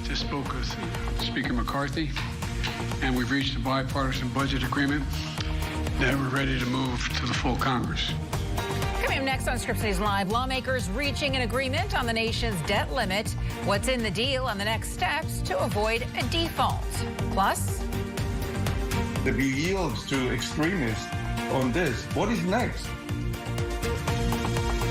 just spoke with Speaker McCarthy, and we've reached a bipartisan budget agreement that we're ready to move to the full Congress. Coming up next on Scripps News Live, lawmakers reaching an agreement on the nation's debt limit. What's in the deal and the next steps to avoid a default. Plus, the yields to extremists on this. What is next?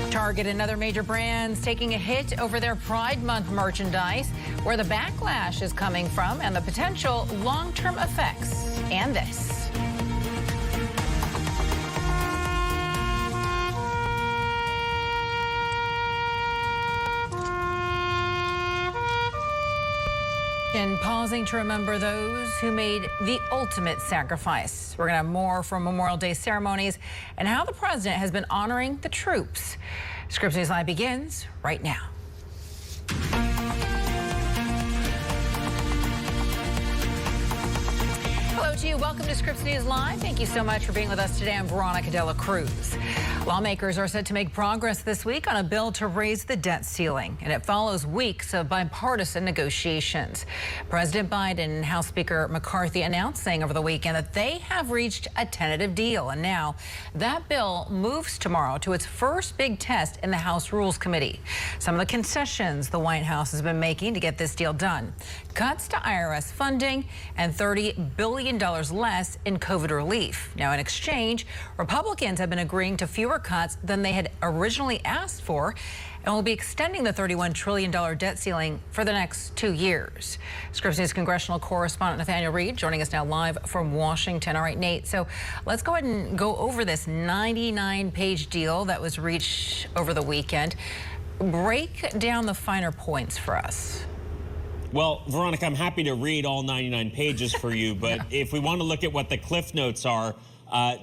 Target and other major brands taking a hit over their Pride Month merchandise, where the backlash is coming from and the potential long-term effects. And this. And pausing to remember those who made the ultimate sacrifice. We're going to have more from Memorial Day ceremonies and how the president has been honoring the troops. Scripps News Live begins right now. Hello to you. Welcome to Scripps News Live. Thank you so much for being with us today. I'm Veronica Cruz. Lawmakers are set to make progress this week on a bill to raise the debt ceiling, and it follows weeks of bipartisan negotiations. President Biden and House Speaker McCarthy announcing over the weekend that they have reached a tentative deal, and now that bill moves tomorrow to its first big test in the House Rules Committee. Some of the concessions the White House has been making to get this deal done: cuts to IRS funding and $30 billion less in COVID relief. Now, in exchange, Republicans have been agreeing to fewer cuts than they had originally asked for, and will be extending the $31 trillion debt ceiling for the next 2 years. Scripps News congressional correspondent Nathaniel Reed joining us now live from Washington. All right, Nate, so let's go ahead and go over this 99-page deal that was reached over the weekend. Break down the finer points for us. Well, Veronica, I'm happy to read all 99 pages for you, but if we want to look at what the cliff notes are,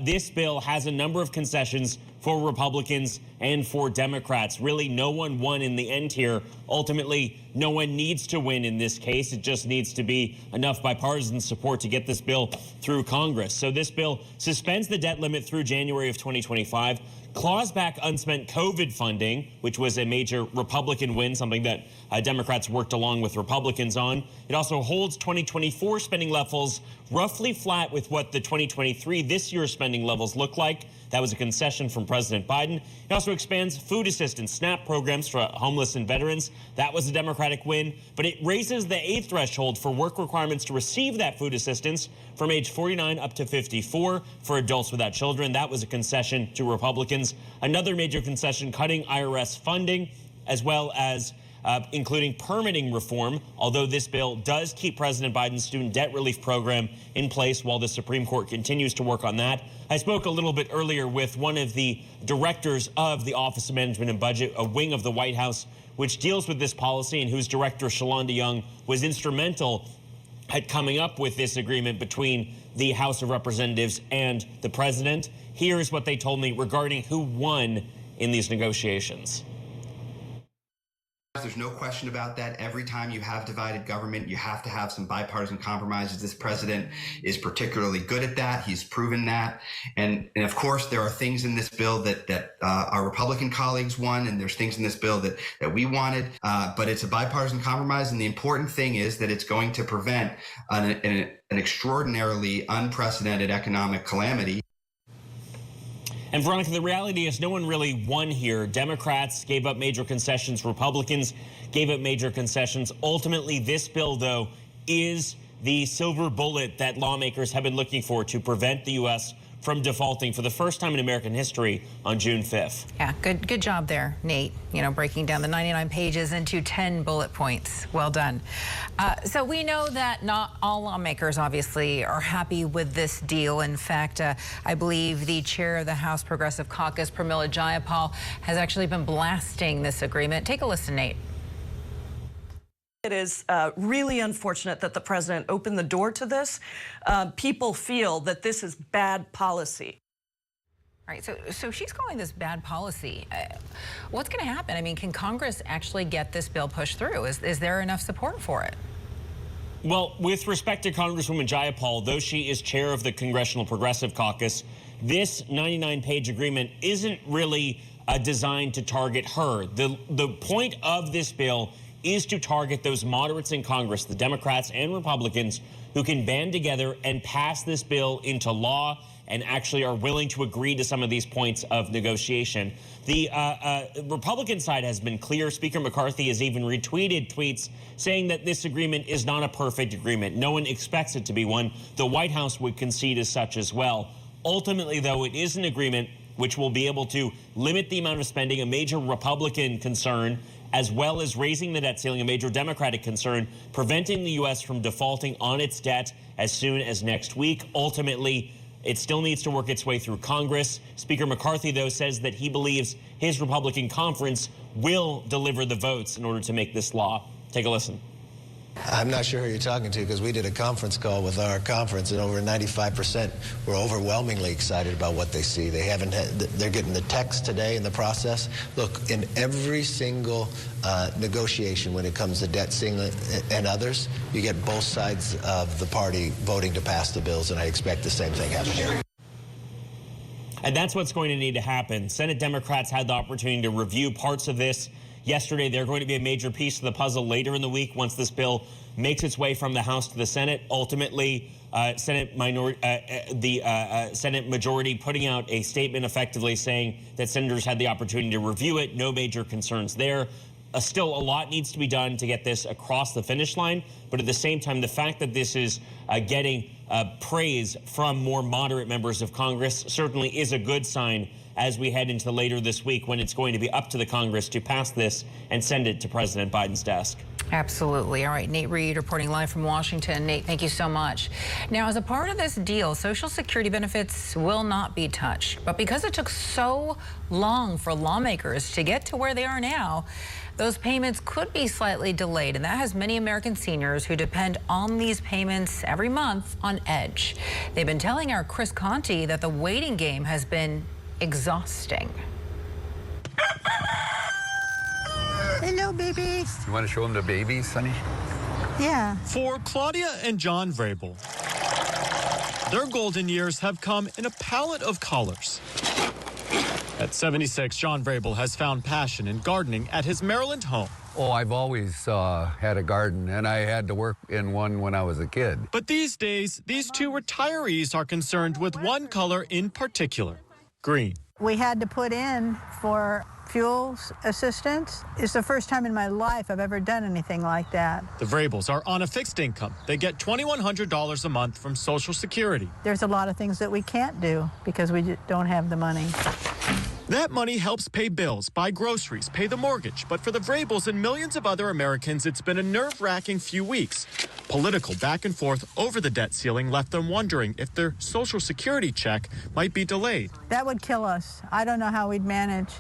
this bill has a number of concessions for Republicans and for Democrats. Really, no one won in the end here. Ultimately, no one needs to win in this case. It just needs to be enough bipartisan support to get this bill through Congress. So this bill suspends the debt limit through January of 2025, claws back unspent COVID funding, which was a major Republican win, something that Democrats worked along with Republicans on. It also holds 2024 spending levels roughly flat with what the 2023 this year's spending levels look like. That was a concession from President Biden. It also expands food assistance, SNAP programs for homeless and veterans. That was a Democratic win, but it raises the age threshold for work requirements to receive that food assistance from age 49 up to 54 for adults without children. That was a concession to Republicans. Another major concession, cutting IRS funding, as well as including permitting reform, although this bill does keep President Biden's student debt relief program in place while the Supreme Court continues to work on that. I spoke a little bit earlier with one of the directors of the Office of Management and Budget, a wing of the White House, which deals with this policy and whose director, Shalonda Young, was instrumental at coming up with this agreement between the House of Representatives and the president. Here's what they told me regarding who won in these negotiations. There's no question about that. Every time you have divided government, you have to have some bipartisan compromises. This president is particularly good at that. He's proven that. And of course, there are things in this bill that our Republican colleagues won, and there's things in this bill that we wanted. But it's a bipartisan compromise. And the important thing is that it's going to prevent an extraordinarily unprecedented economic calamity. And Veronica, the reality is no one really won here. Democrats gave up major concessions. Republicans gave up major concessions. Ultimately, this bill, though, is the silver bullet that lawmakers have been looking for to prevent the U.S. from defaulting for the first time in American history on June 5th. Yeah, good job there, Nate. You know, breaking down the 99 pages into 10 bullet points. Well done. So we know that not all lawmakers, obviously, are happy with this deal. In fact, I believe the chair of the House Progressive Caucus, Pramila Jayapal, has actually been blasting this agreement. Take a listen, Nate. It is really unfortunate that the president opened the door to this. People feel that this is bad policy. All right, so she's calling this bad policy. What's going to happen? I mean, can Congress actually get this bill pushed through? Is there enough support for it? Well, with respect to Congresswoman Jayapal, though she is chair of the Congressional Progressive Caucus, this 99-page agreement isn't really designed to target her. The point of this bill is to target those moderates in Congress, the Democrats and Republicans, who can band together and pass this bill into law and actually are willing to agree to some of these points of negotiation. The Republican side has been clear. Speaker McCarthy has even retweeted tweets saying that this agreement is not a perfect agreement. No one expects it to be one. The White House would concede as such as well. Ultimately, though, it is an agreement which will be able to limit the amount of spending, a major Republican concern, as well as raising the debt ceiling, a major Democratic concern, preventing the U.S. from defaulting on its debt as soon as next week. Ultimately, it still needs to work its way through Congress. Speaker McCarthy, though, says that he believes his Republican conference will deliver the votes in order to make this law. Take a listen. I'm not sure who you're talking to, because we did a conference call with our conference, and over 95% were overwhelmingly excited about what they see. They're getting the text today in the process. Look, in every single negotiation when it comes to debt ceiling and others, you get both sides of the party voting to pass the bills, and I expect the same thing happen here. And that's what's going to need to happen. Senate Democrats had the opportunity to review parts of this yesterday. They're going to be a major piece of the puzzle later in the week once this bill makes its way from the House to the Senate. Ultimately, Senate majority putting out a statement effectively saying that senators had the opportunity to review it. No major concerns there. Still, a lot needs to be done to get this across the finish line. But at the same time, the fact that this is getting praise from more moderate members of Congress certainly is a good sign as we head into later this week, when it's going to be up to the Congress to pass this and send it to President Biden's desk. Absolutely. All right, Nate Reed reporting live from Washington. Nate, thank you so much. Now, as a part of this deal, Social Security benefits will not be touched. But because it took so long for lawmakers to get to where they are now, those payments could be slightly delayed. And that has many American seniors who depend on these payments every month on edge. They've been telling our Chris Conti that the waiting game has been exhausting. Hello, babies. You want to show them the babies, Sonny? Yeah. For Claudia and John Vrabel, their golden years have come in a palette of colors. At 76, John Vrabel has found passion in gardening at his Maryland home. Oh, I've always had a garden, and I had to work in one when I was a kid. But these days, these two retirees are concerned with one color in particular: green. We had to put in for fuel assistance. It's the first time in my life I've ever done anything like that. The Vrabels are on a fixed income. They get $2,100 a month from Social Security. There's a lot of things that we can't do because we don't have the money. That money helps pay bills, buy groceries, pay the mortgage. But for the Vrabels and millions of other Americans, it's been a nerve-wracking few weeks. Political back and forth over the debt ceiling left them wondering if their Social Security check might be delayed. That would kill us. I don't know how we'd manage.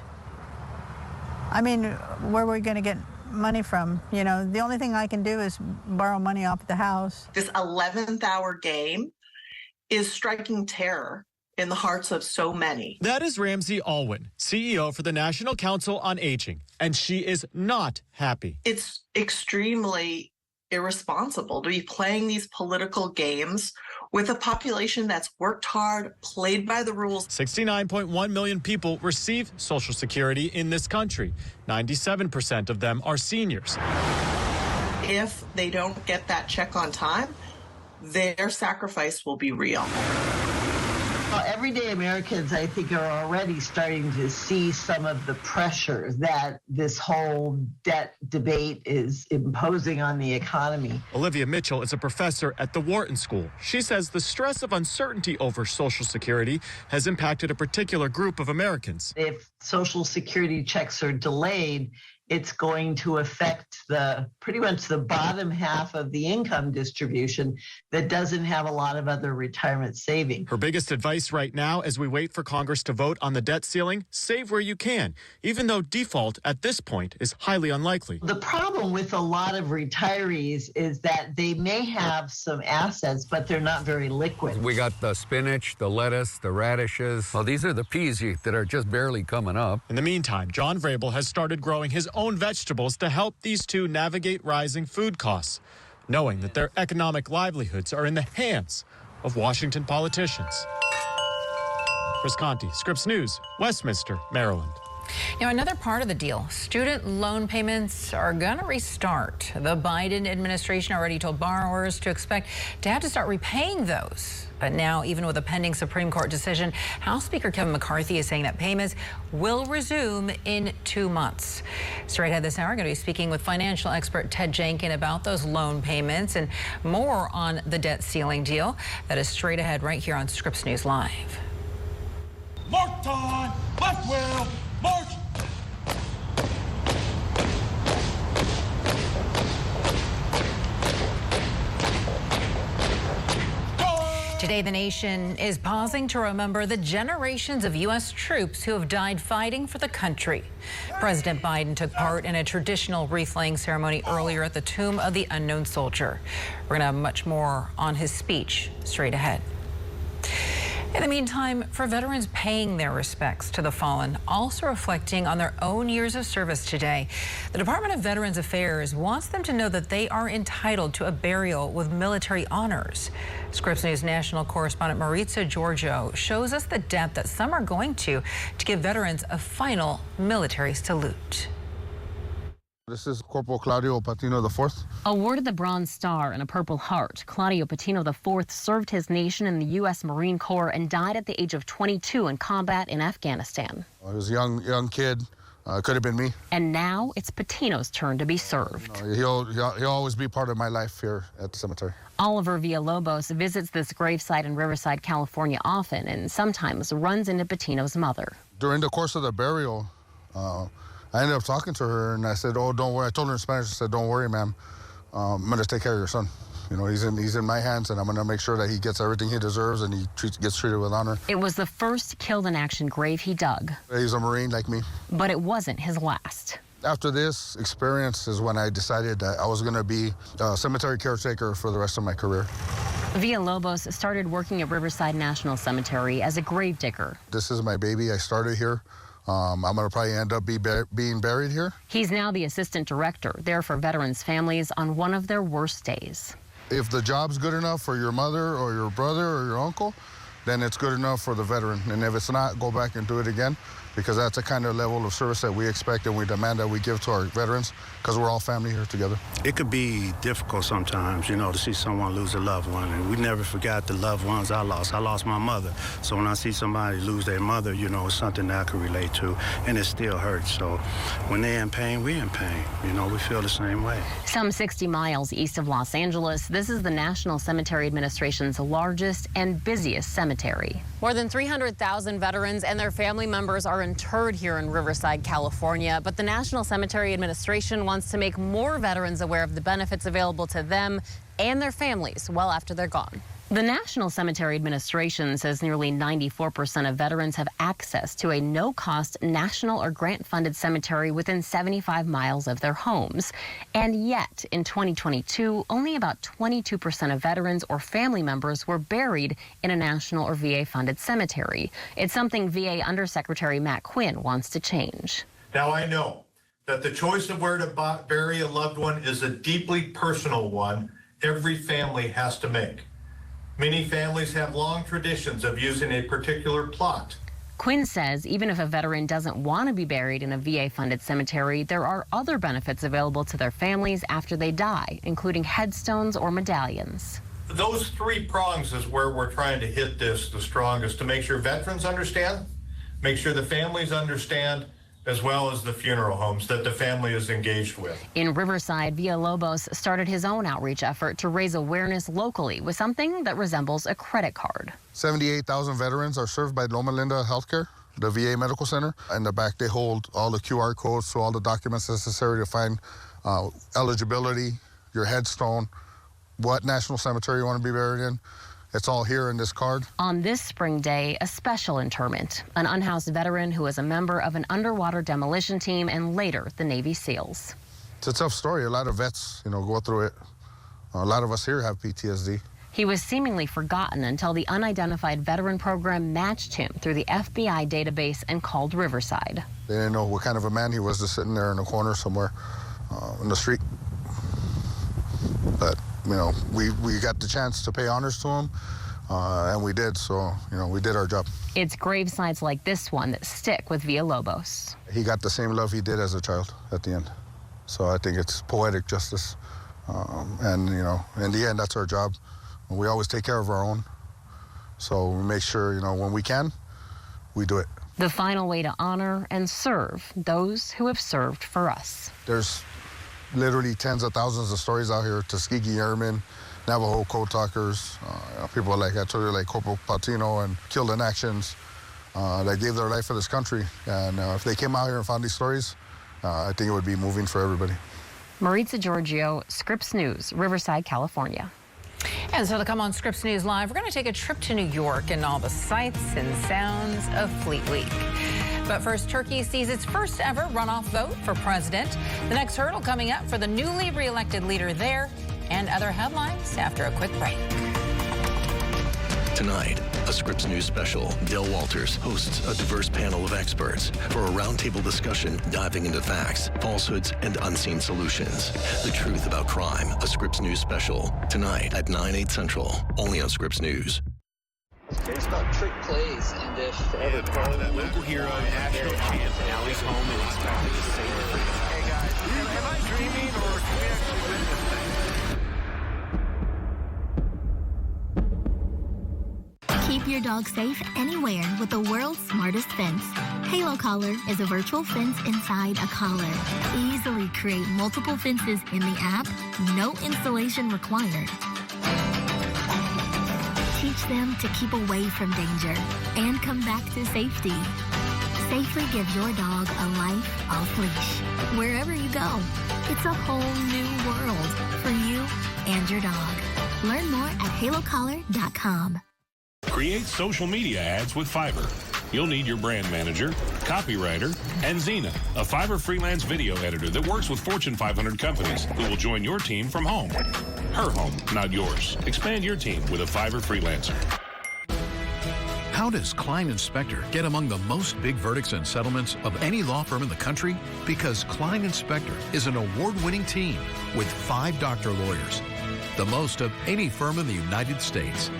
I mean, where are we going to get money from? You know, the only thing I can do is borrow money off the house. This 11th hour game is striking terror in the hearts of so many. That is Ramsey Alwyn, CEO for the National Council on Aging, and she is not happy. It's extremely irresponsible to be playing these political games with a population that's worked hard, played by the rules. 69.1 million people receive Social Security in this country. 97% of them are seniors. If they don't get that check on time, their sacrifice will be real. Well, everyday Americans, I think, are already starting to see some of the pressure that this whole debt debate is imposing on the economy. Olivia Mitchell is a professor at the Wharton School. She says the stress of uncertainty over Social Security has impacted a particular group of Americans. If Social Security checks are delayed, it's going to affect pretty much the bottom half of the income distribution that doesn't have a lot of other retirement saving. Her biggest advice right now, as we wait for Congress to vote on the debt ceiling: save where you can, even though default at this point is highly unlikely. The problem with a lot of retirees is that they may have some assets, but they're not very liquid. We got the spinach, the lettuce, the radishes. Well, these are the peas that are just barely coming up. In the meantime, John Vrabel has started growing his own vegetables to help these two navigate rising food costs, knowing that their economic livelihoods are in the hands of Washington politicians. Chris Conti, Scripps News, Westminster, Maryland. Now, another part of the deal, student loan payments are going to restart. The Biden administration already told borrowers to expect to have to start repaying those. But now, even with a pending Supreme Court decision, House Speaker Kevin McCarthy is saying that payments will resume in 2 months. Straight ahead this hour, we're going to be speaking with financial expert Ted Jenkin about those loan payments and more on the debt ceiling deal. That is straight ahead right here on Scripps News Live. Mark time, left wheel, march. Today, the nation is pausing to remember the generations of U.S. troops who have died fighting for the country. President Biden took part in a traditional wreath-laying ceremony earlier at the Tomb of the Unknown Soldier. We're going to have much more on his speech straight ahead. In the meantime, for veterans paying their respects to the fallen, also reflecting on their own years of service today, the Department of Veterans Affairs wants them to know that they are entitled to a burial with military honors. Scripps News national correspondent Maritza Giorgio shows us the depth that some are going to give veterans a final military salute. This is Corporal Claudio Patino IV. Awarded the Bronze Star and a Purple Heart, Claudio Patino IV served his nation in the U.S. Marine Corps and died at the age of 22 in combat in Afghanistan. He was a young kid. Could have been me. And now it's Patino's turn to be served. He'll always be part of my life here at the cemetery. Oliver Villalobos visits this gravesite in Riverside, California often and sometimes runs into Patino's mother. During the course of the burial, I ended up talking to her and I said, "Oh, don't worry." I told her in Spanish, I said, "Don't worry, ma'am. I'm going to take care of your son. You know, he's in my hands and I'm going to make sure that he gets everything he deserves and he gets treated with honor." It was the first killed-in-action grave he dug. He's a Marine like me. But it wasn't his last. After this experience is when I decided that I was going to be a cemetery caretaker for the rest of my career. Villalobos started working at Riverside National Cemetery as a gravedigger. This is my baby. I started here. I'm going to probably end up being buried here. He's now the assistant director, there for veterans' families on one of their worst days. If the job's good enough for your mother or your brother or your uncle, then it's good enough for the veteran. And if it's not, go back and do it again, because that's the kind of level of service that we expect and we demand that we give to our veterans, because we're all family here together. It could be difficult sometimes, you know, to see someone lose a loved one. And we never forgot the loved ones I lost. I lost my mother. So when I see somebody lose their mother, you know, it's something that I can relate to, and it still hurts. So when they're in pain, we're in pain. You know, we feel the same way. Some 60 miles east of Los Angeles, this is the National Cemetery Administration's largest and busiest cemetery. More than 300,000 veterans and their family members are interred here in Riverside, California, but the National Cemetery Administration wants to make more veterans aware of the benefits available to them and their families well after they're gone. The National Cemetery Administration says nearly 94% of veterans have access to a no-cost national or grant-funded cemetery within 75 miles of their homes. And yet, in 2022, only about 22% of veterans or family members were buried in a national or VA-funded cemetery. It's something VA Undersecretary Matt Quinn wants to change. Now, I know that the choice of where to bury a loved one is a deeply personal one every family has to make. Many families have long traditions of using a particular plot. Quinn says even if a veteran doesn't want to be buried in a VA-funded cemetery, there are other benefits available to their families after they die, including headstones or medallions. Those three prongs is where we're trying to hit this the strongest, to make sure veterans understand, make sure the families understand, as well as the funeral homes that the family is engaged with. In Riverside, Villalobos started his own outreach effort to raise awareness locally with something that resembles a credit card. 78,000 veterans are served by Loma Linda Healthcare, the VA Medical Center. In the back, they hold all the QR codes to all the documents necessary to find eligibility, your headstone, what national cemetery you want to be buried in. It's all here in this card. On this spring day, a special interment. An unhoused veteran who was a member of an underwater demolition team and later the Navy SEALs. It's a tough story. A lot of vets, go through it. A lot of us here have PTSD. He was seemingly forgotten until the Unidentified Veteran Program matched him through the FBI database and called Riverside. They didn't know what kind of a man he was, just sitting there in a corner somewhere in the street. But we got the chance to pay honors to him. and we did. So, we did our job. It's gravesites like this one that stick with Villalobos. He got the same love he did as a child at the end. So I think it's poetic justice. And, in the end, that's our job. We always take care of our own. So we make sure, when we can, we do it. The final way to honor and serve those who have served for us. There's literally tens of thousands of stories out here. Tuskegee Airmen, Navajo Code Talkers, people like I told you, like Corporal Patino and Killed in Actions that gave their life for this country. And if they came out here and found these stories, I think it would be moving for everybody. Maritza Giorgio, Scripps News, Riverside, California. And so to come on Scripps News Live, we're going to take a trip to New York and all the sights and sounds of Fleet Week. But first, Turkey sees its first ever runoff vote for president. The next hurdle coming up for the newly re-elected leader there, and other headlines after a quick break. Tonight, a Scripps News special. Dale Walters hosts a diverse panel of experts for a roundtable discussion diving into facts, falsehoods, and unseen solutions. The truth about crime, a Scripps News special. Tonight at 9/8 Central, only on Scripps News. It's curious about trick plays and if ever that local hero, national champ, now he's home and he's expected to save the freedom. Hey guys, am I dreaming or can we actually win this thing? Keep your dog safe anywhere with the world's smartest fence. Halo Collar is a virtual fence inside a collar. Easily create multiple fences in the app, no installation required. Teach them to keep away from danger and come back to safety. Safely give your dog a life off leash. Wherever you go, it's a whole new world for you and your dog. Learn more at halocollar.com. Create social media ads with Fiverr. You'll need your brand manager, copywriter, and Zena, a Fiverr freelance video editor that works with Fortune 500 companies who will join your team from home. Her home, not yours. Expand your team with a Fiverr freelancer. How does Klein Inspector get among the most big verdicts and settlements of any law firm in the country? Because Klein Inspector is an award-winning team with 5 doctor lawyers, the most of any firm in the United States.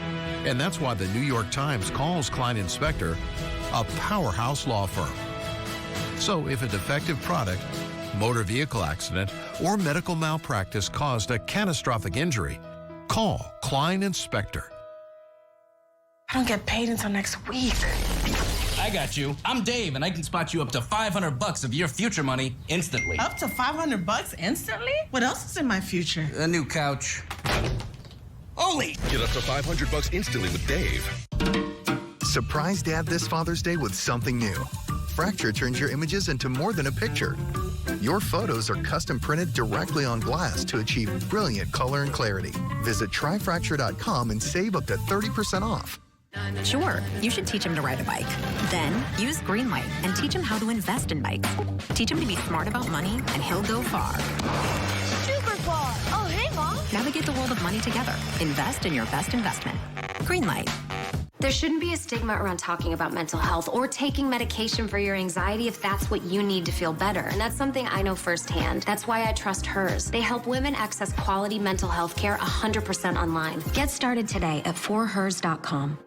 And that's why the New York Times calls Klein Inspector a powerhouse law firm. So if a defective product, motor vehicle accident, or medical malpractice caused a catastrophic injury, call Klein Inspector. I don't get paid until next week. I got you. I'm Dave, and I can spot you up to $500 of your future money instantly. Up to $500 instantly? What else is in my future? A new couch. Only! Get up to $500 instantly with Dave. Surprise Dad this Father's Day with something new. Fracture turns your images into more than a picture. Your photos are custom printed directly on glass to achieve brilliant color and clarity. Visit tryfracture.com and save up to 30% off. Sure, you should teach him to ride a bike. Then use Greenlight and teach him how to invest in bikes. Teach him to be smart about money and he'll go far. Super far. Oh, hey, Mom. Navigate the world of money together. Invest in your best investment. Greenlight. There shouldn't be a stigma around talking about mental health or taking medication for your anxiety if that's what you need to feel better. And that's something I know firsthand. That's why I trust Hers. They help women access quality mental health care 100% online. Get started today at forhers.com.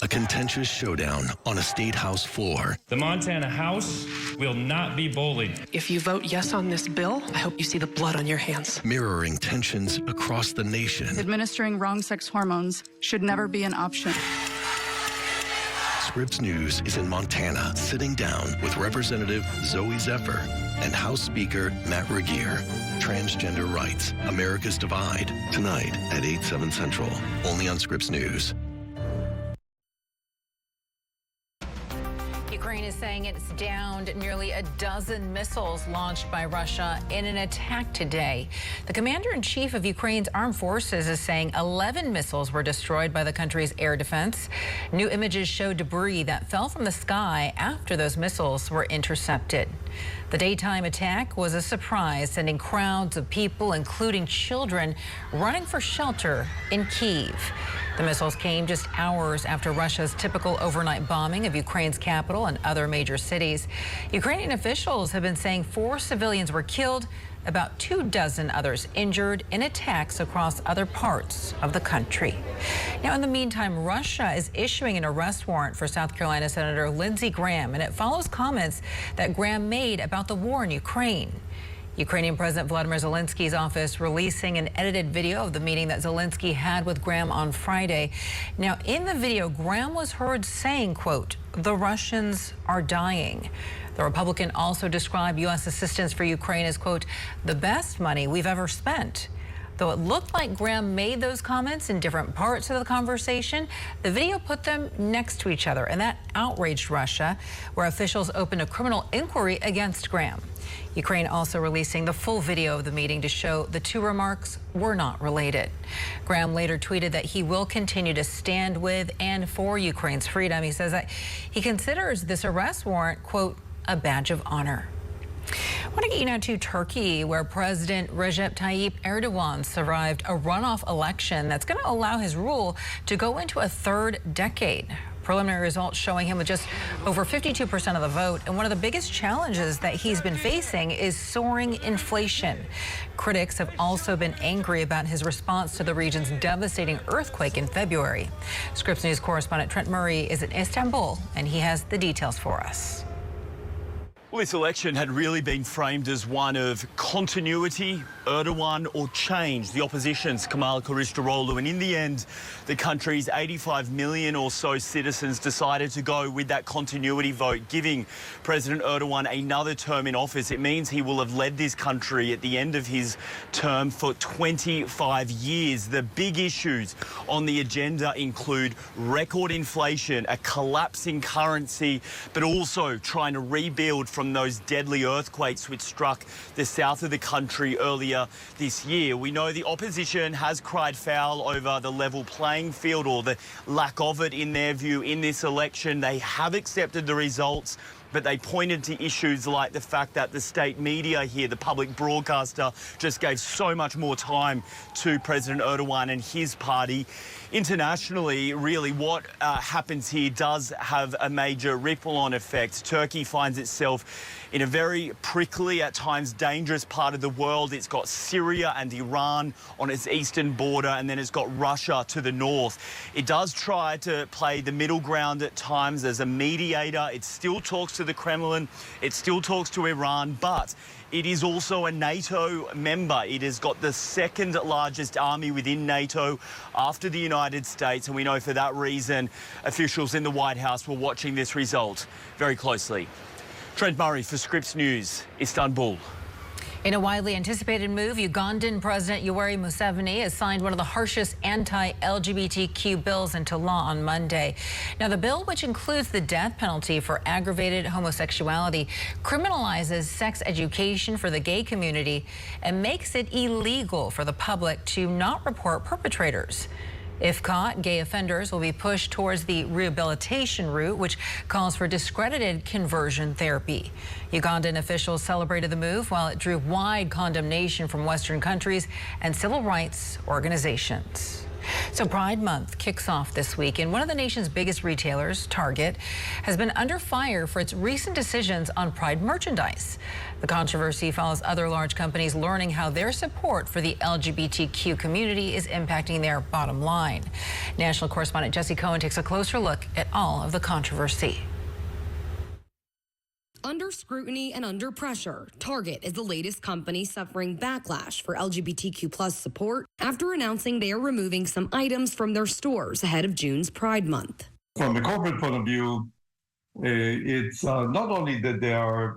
A contentious showdown on a state house floor. The Montana House will not be bullied. If you vote yes on this bill, I hope you see the blood on your hands. Mirroring tensions across the nation. Administering wrong-sex hormones should never be an option. Scripps News is in Montana, sitting down with Representative Zoe Zephyr and House Speaker Matt Regier. Transgender rights, America's divide. Tonight at 8/7 Central, only on Scripps News. Ukraine is saying it's downed nearly a dozen missiles launched by Russia in an attack today. The commander-in-chief of Ukraine's armed forces is saying 11 missiles were destroyed by the country's air defense. New images show debris that fell from the sky after those missiles were intercepted. The daytime attack was a surprise, sending crowds of people, including children, running for shelter in Kyiv. The missiles came just hours after Russia's typical overnight bombing of Ukraine's capital and other major cities. Ukrainian officials have been saying 4 civilians were killed about 24 others injured in attacks across other parts of the country. Now, in the meantime, Russia is issuing an arrest warrant for South Carolina Senator Lindsey Graham, and it follows comments that Graham made about the war in Ukraine. Ukrainian President Vladimir Zelensky's office releasing an edited video of the meeting that Zelensky had with Graham on Friday. Now, in the video, Graham was heard saying, quote, "The Russians are dying." The Republican also described U.S. assistance for Ukraine as, quote, "the best money we've ever spent." Though it looked like Graham made those comments in different parts of the conversation, the video put them next to each other, and that outraged Russia, where officials opened a criminal inquiry against Graham. Ukraine also releasing the full video of the meeting to show the two remarks were not related. Graham later tweeted that he will continue to stand with and for Ukraine's freedom. He says that he considers this arrest warrant, quote, "a badge of honor." I want to get you now to Turkey, where President Recep Tayyip Erdogan survived a runoff election that's going to allow his rule to go into a third decade. Preliminary results showing him with just over 52% of the vote. And one of the biggest challenges that he's been facing is soaring inflation. Critics have also been angry about his response to the region's devastating earthquake in February. Scripps News correspondent Trent Murray is in Istanbul, and he has the details for us. Well, this election had really been framed as one of continuity, Erdogan, or change, the opposition's Kemal Kılıçdaroğlu. And in the end, the country's 85 million or so citizens decided to go with that continuity vote, giving President Erdogan another term in office. It means he will have led this country at the end of his term for 25 years. The big issues on the agenda include record inflation, a collapsing currency, but also trying to rebuild from those deadly earthquakes which struck the south of the country earlier this year. We know the opposition has cried foul over the level playing field, or the lack of it in their view, in this election. They have accepted the results, but they pointed to issues like the fact that the state media here, the public broadcaster, just gave so much more time to President Erdogan and his party. Internationally, really, what happens here does have a major ripple-on effect. Turkey finds itself in a very prickly, at times dangerous part of the world. It's got Syria and Iran on its eastern border, and then it's got Russia to the north. It does try to play the middle ground at times as a mediator. It still talks to the Kremlin. It still talks to Iran, but it is also a NATO member. It has got the second largest army within NATO after the United States, and we know for that reason officials in the White House were watching this result very closely. Trent Murray for Scripps News, Istanbul. In a widely anticipated move, Ugandan President Yoweri Museveni has signed one of the harshest anti-LGBTQ bills into law on Monday. Now, the bill, which includes the death penalty for aggravated homosexuality, criminalizes sex education for the gay community and makes it illegal for the public to not report perpetrators. If caught, gay offenders will be pushed towards the rehabilitation route, which calls for discredited conversion therapy. Ugandan officials celebrated the move while it drew wide condemnation from Western countries and civil rights organizations. So Pride Month kicks off this week, and one of the nation's biggest retailers, Target, has been under fire for its recent decisions on Pride merchandise. The controversy follows other large companies learning how their support for the LGBTQ community is impacting their bottom line. National correspondent Jesse Cohen takes a closer look at all of the controversy. Under scrutiny and under pressure, Target is the latest company suffering backlash for LGBTQ+ support after announcing they are removing some items from their stores ahead of June's Pride Month. From the corporate point of view, it's not only that they are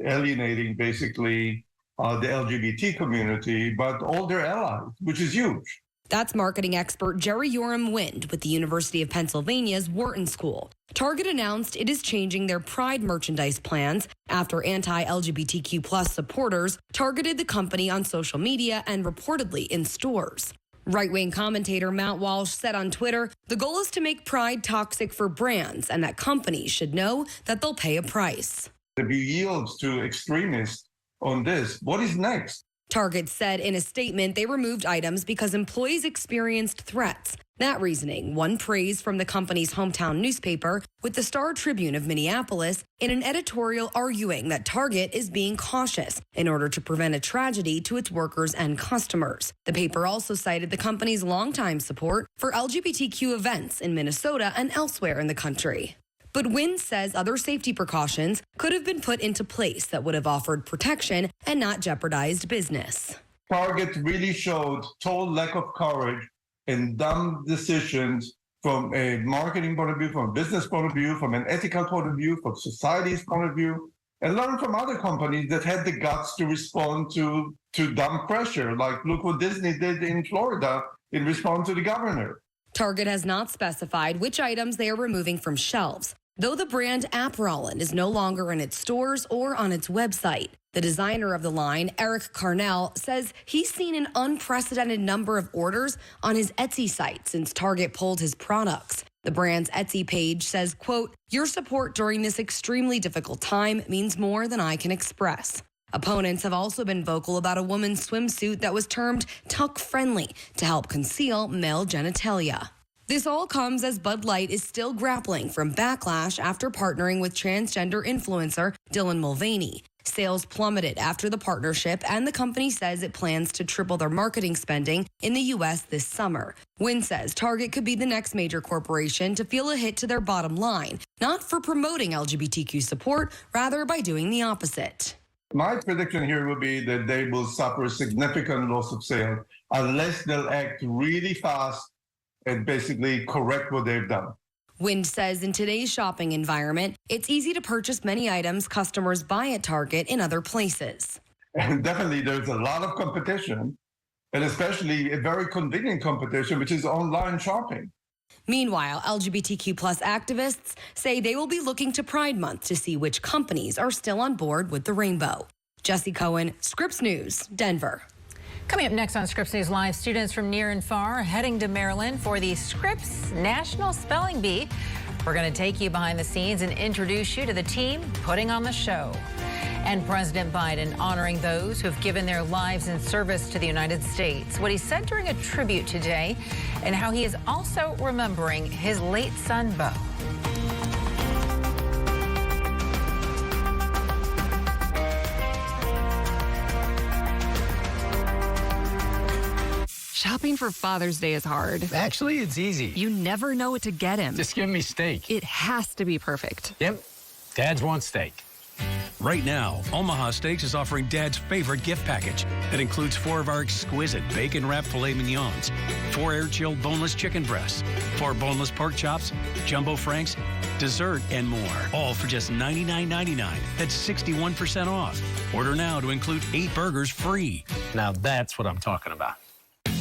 alienating basically the LGBT community, but all their allies, which is huge. That's marketing expert Jerry Yoram-Wind with the University of Pennsylvania's Wharton School. Target announced it is changing their Pride merchandise plans after anti-LGBTQ+ supporters targeted the company on social media and reportedly in stores. Right-wing commentator Matt Walsh said on Twitter, the goal is to make Pride toxic for brands and that companies should know that they'll pay a price. If you yield to extremists on this, what is next? Target said in a statement they removed items because employees experienced threats. That reasoning won praise from the company's hometown newspaper, with the Star Tribune of Minneapolis in an editorial arguing that Target is being cautious in order to prevent a tragedy to its workers and customers. The paper also cited the company's longtime support for LGBTQ events in Minnesota and elsewhere in the country. But Wynn says other safety precautions could have been put into place that would have offered protection and not jeopardized business. Target really showed total lack of courage and dumb decisions from a marketing point of view, from a business point of view, from an ethical point of view, from society's point of view, and learn from other companies that had the guts to respond to dumb pressure, like look what Disney did in Florida in response to the governor. Target has not specified which items they are removing from shelves, though the brand Aperolin is no longer in its stores or on its website. The designer of the line, Eric Carnell, says he's seen an unprecedented number of orders on his Etsy site since Target pulled his products. The brand's Etsy page says, quote, "Your support during this extremely difficult time means more than I can express." Opponents have also been vocal about a woman's swimsuit that was termed tuck-friendly to help conceal male genitalia. This all comes as Bud Light is still grappling from backlash after partnering with transgender influencer Dylan Mulvaney. Sales plummeted after the partnership, and the company says it plans to triple their marketing spending in the U.S. this summer. Wynn says Target could be the next major corporation to feel a hit to their bottom line, not for promoting LGBTQ support, rather by doing the opposite. My prediction here would be that they will suffer significant loss of sales unless they'll act really fast and basically correct what they've done. Wynn says in today's shopping environment, it's easy to purchase many items customers buy at Target in other places. And definitely there's a lot of competition, and especially a very convenient competition, which is online shopping. Meanwhile, LGBTQ+ activists say they will be looking to Pride Month to see which companies are still on board with the rainbow. Jessie Cohen, Scripps News, Denver. Coming up next on Scripps News Live, students from near and far are heading to Maryland for the Scripps National Spelling Bee. We're going to take you behind the scenes and introduce you to the team putting on the show. And President Biden honoring those who have given their lives in service to the United States. What he said during a tribute today, and how he is also remembering his late son, Beau. Shopping for Father's Day is hard. Actually, it's easy. You never know what to get him. Just give me steak. It has to be perfect. Yep. Dads want steak. Right now, Omaha Steaks is offering Dad's favorite gift package that includes 4 of our exquisite bacon-wrapped filet mignons, 4 air-chilled boneless chicken breasts, 4 boneless pork chops, jumbo franks, dessert, and more. All for just $99.99. That's 61% off. Order now to include 8 burgers free. Now that's what I'm talking about.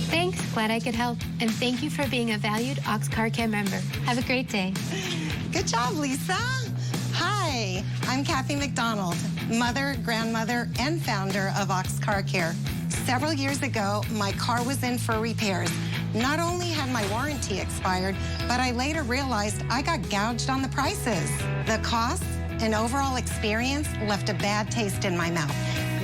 Thanks, glad I could help. And thank you for being a valued Ox Car Care member. Have a great day. Good job, Lisa. Hi, I'm Kathy McDonald, mother, grandmother, and founder of Ox Car Care. Several years ago, my car was in for repairs. Not only had my warranty expired, but I later realized I got gouged on the prices. The costs and overall experience left a bad taste in my mouth.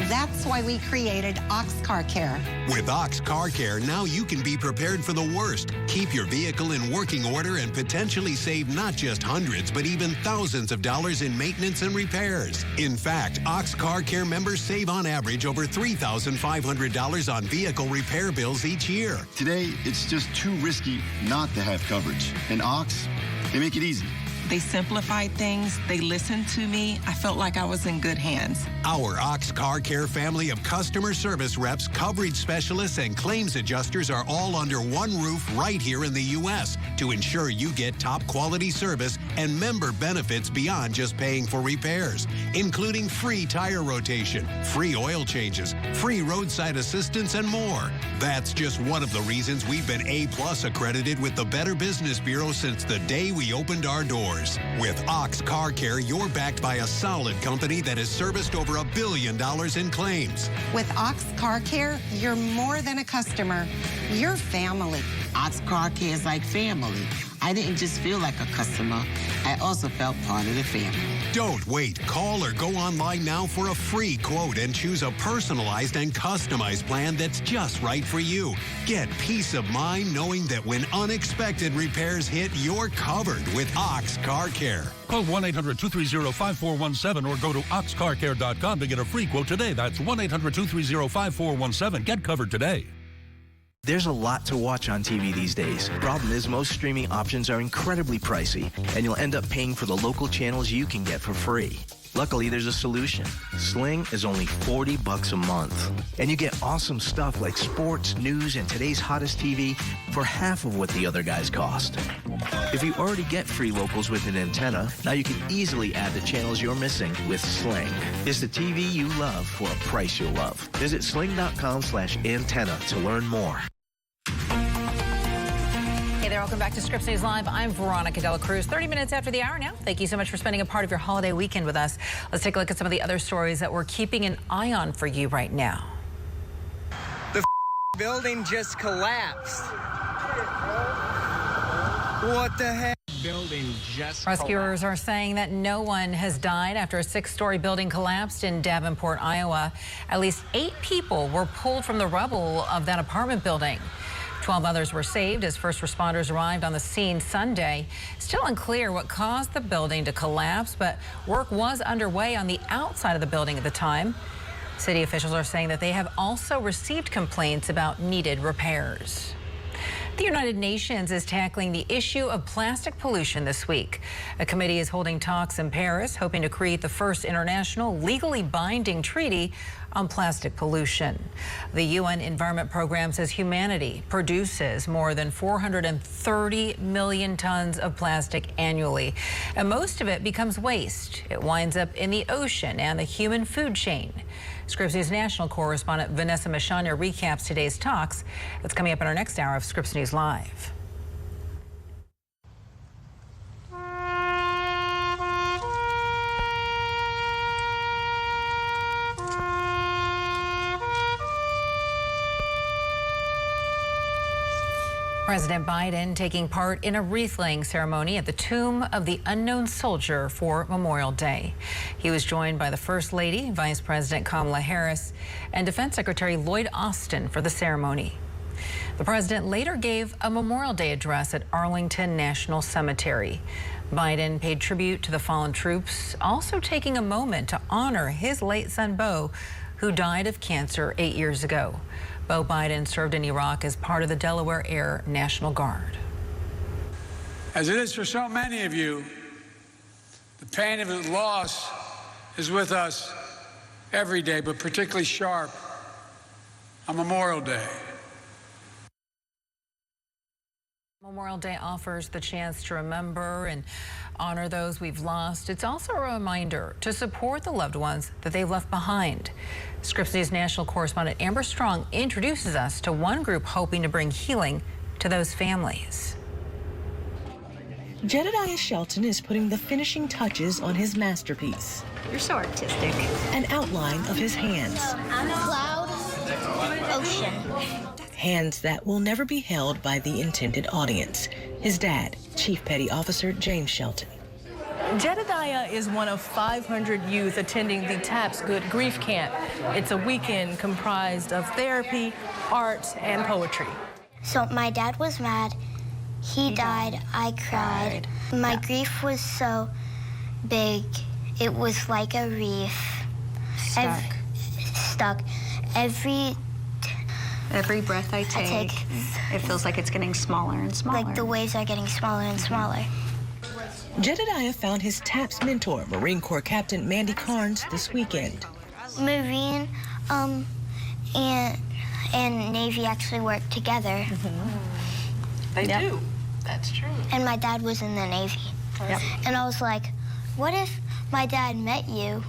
That's why we created Ox Car Care. With Ox Car Care, now you can be prepared for the worst. Keep your vehicle in working order and potentially save not just hundreds, but even thousands of dollars in maintenance and repairs. In fact, Ox Car Care members save on average over $3,500 on vehicle repair bills each year. Today, it's just too risky not to have coverage. And Ox, they make it easy. They simplified things. They listened to me. I felt like I was in good hands. Our Ox Car Care family of customer service reps, coverage specialists, and claims adjusters are all under one roof right here in the U.S. to ensure you get top quality service and member benefits beyond just paying for repairs, including free tire rotation, free oil changes, free roadside assistance, and more. That's just one of the reasons we've been A+ accredited with the Better Business Bureau since the day we opened our doors. With Ox Car Care, you're backed by a solid company that has serviced over $1 billion in claims. With Ox Car Care, you're more than a customer. You're family. Ox Car Care is like family. I didn't just feel like a customer, I also felt part of the family. Don't wait. Call or go online now for a free quote and choose a personalized and customized plan that's just right for you. Get peace of mind knowing that when unexpected repairs hit, you're covered with Ox Car Care. Call 1-800-230-5417 or go to oxcarcare.com to get a free quote today. That's 1-800-230-5417. Get covered today. There's a lot to watch on TV these days. Problem is, most streaming options are incredibly pricey, and you'll end up paying for the local channels you can get for free. Luckily, there's a solution. Sling is only $40 a month. And you get awesome stuff like sports, news, and today's hottest TV for half of what the other guys cost. If you already get free locals with an antenna, now you can easily add the channels you're missing with Sling. It's the TV you love for a price you'll love. Visit sling.com/antenna to learn more. Hey there, welcome back to Scripps News Live. I'm Veronica Dela Cruz. 30 minutes after the hour now. Thank you so much for spending a part of your holiday weekend with us. Let's take a look at some of the other stories that we're keeping an eye on for you right now. The building just collapsed. What the heck? Building just Rescuers are saying that no one has died after a 6-story building collapsed in Davenport, Iowa. At least 8 people were pulled from the rubble of that apartment building. 12 others were saved as first responders arrived on the scene Sunday. Still unclear what caused the building to collapse, but work was underway on the outside of the building at the time. City officials are saying that they have also received complaints about needed repairs. The United Nations is tackling the issue of plastic pollution this week. A committee is holding talks in Paris, hoping to create the first international legally binding treaty on plastic pollution. The UN Environment Program says humanity produces more than 430 million tons of plastic annually, and most of it becomes waste. It winds up in the ocean and the human food chain. Scripps News national correspondent Vanessa Mashanya recaps today's talks. That's coming up in our next hour of Scripps News Live. President Biden taking part in a wreath-laying ceremony at the tomb of the unknown soldier for Memorial Day. He was joined by the First Lady, Vice President Kamala Harris, and Defense Secretary Lloyd Austin for the ceremony. The president later gave a Memorial Day address at Arlington National Cemetery. Biden paid tribute to the fallen troops, also taking a moment to honor his late son, Beau, who died of cancer 8 years ago. Beau Biden served in Iraq as part of the Delaware Air National Guard. As it is for so many of you, the pain of his loss is with us every day, but particularly sharp on Memorial Day. Memorial Day offers the chance to remember and honor those we've lost. It's also a reminder to support the loved ones that they've left behind. Scripps News national correspondent Amber Strong introduces us to one group hoping to bring healing to those families. Jedediah Shelton is putting the finishing touches on his masterpiece. You're so artistic. An outline of his hands. Cloud, ocean. Hands that will never be held by the intended audience. His dad, Chief Petty Officer James Shelton. Jedediah is one of 500 youth attending the TAPS Good Grief Camp. It's a weekend comprised of therapy, art, and poetry. So my dad was mad. He died. I cried. My grief was so big. It was like a reef. Stuck. Every breath I take, it feels like it's getting smaller and smaller. Like the waves are getting smaller and smaller. Jedediah found his TAPS mentor, Marine Corps Captain Mandy Carnes, this weekend. Marine and Navy actually work together. They do. That's true. And my dad was in the Navy. Yep. And I was like, what if my dad met you?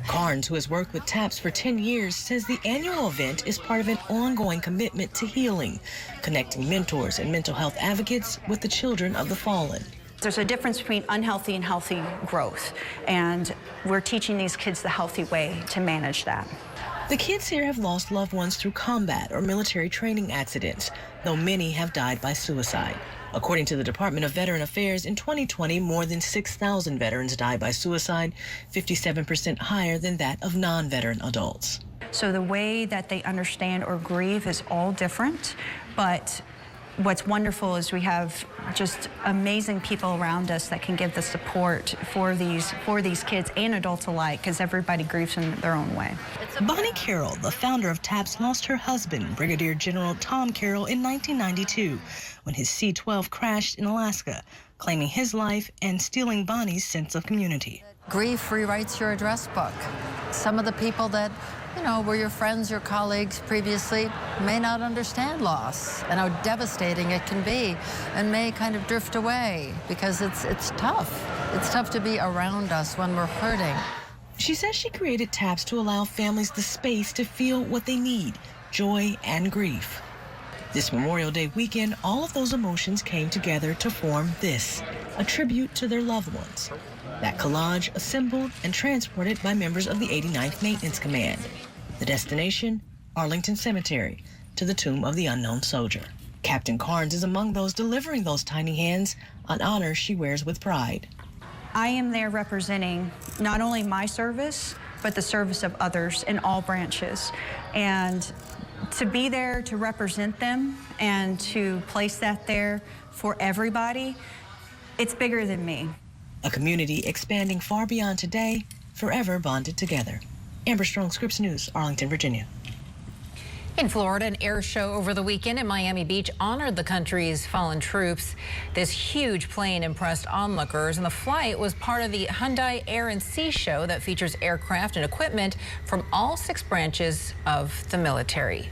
Carnes, who has worked with TAPS for 10 years, says the annual event is part of an ongoing commitment to healing, connecting mentors and mental health advocates with the children of the fallen. There's a difference between unhealthy and healthy growth, and we're teaching these kids the healthy way to manage that. The kids here have lost loved ones through combat or military training accidents, though many have died by suicide. According to the Department of Veteran Affairs, in 2020, more than 6,000 veterans died by suicide, 57% higher than that of non-veteran adults. So the way that they understand or grieve is all different, but what's wonderful is we have just amazing people around us that can give the support for these kids and adults alike, because everybody grieves in their own way. Bonnie Carroll, the founder of TAPS, lost her husband, Brigadier General Tom Carroll, in 1992 when his C-12 crashed in Alaska, claiming his life and stealing Bonnie's sense of community. Grief rewrites your address book. Some of the people that were your friends, your colleagues previously may not understand loss and how devastating it can be, and may kind of drift away because it's tough. It's tough to be around us when we're hurting. She says she created TAPS to allow families the space to feel what they need, joy and grief. This Memorial Day weekend, all of those emotions came together to form this, a tribute to their loved ones. That collage assembled and transported by members of the 89th Maintenance Command. The destination, Arlington Cemetery, to the tomb of the unknown soldier. Captain Carnes is among those delivering those tiny hands, an honor she wears with pride. I am there representing not only my service, but the service of others in all branches. And to be there to represent them and to place that there for everybody, it's bigger than me. A community expanding far beyond today, forever bonded together. Amber Strong, Scripps News, Arlington, Virginia. In Florida, an air show over the weekend in Miami Beach honored the country's fallen troops. This huge plane impressed onlookers, and the flight was part of the Hyundai Air and Sea Show that features aircraft and equipment from all 6 branches of the military.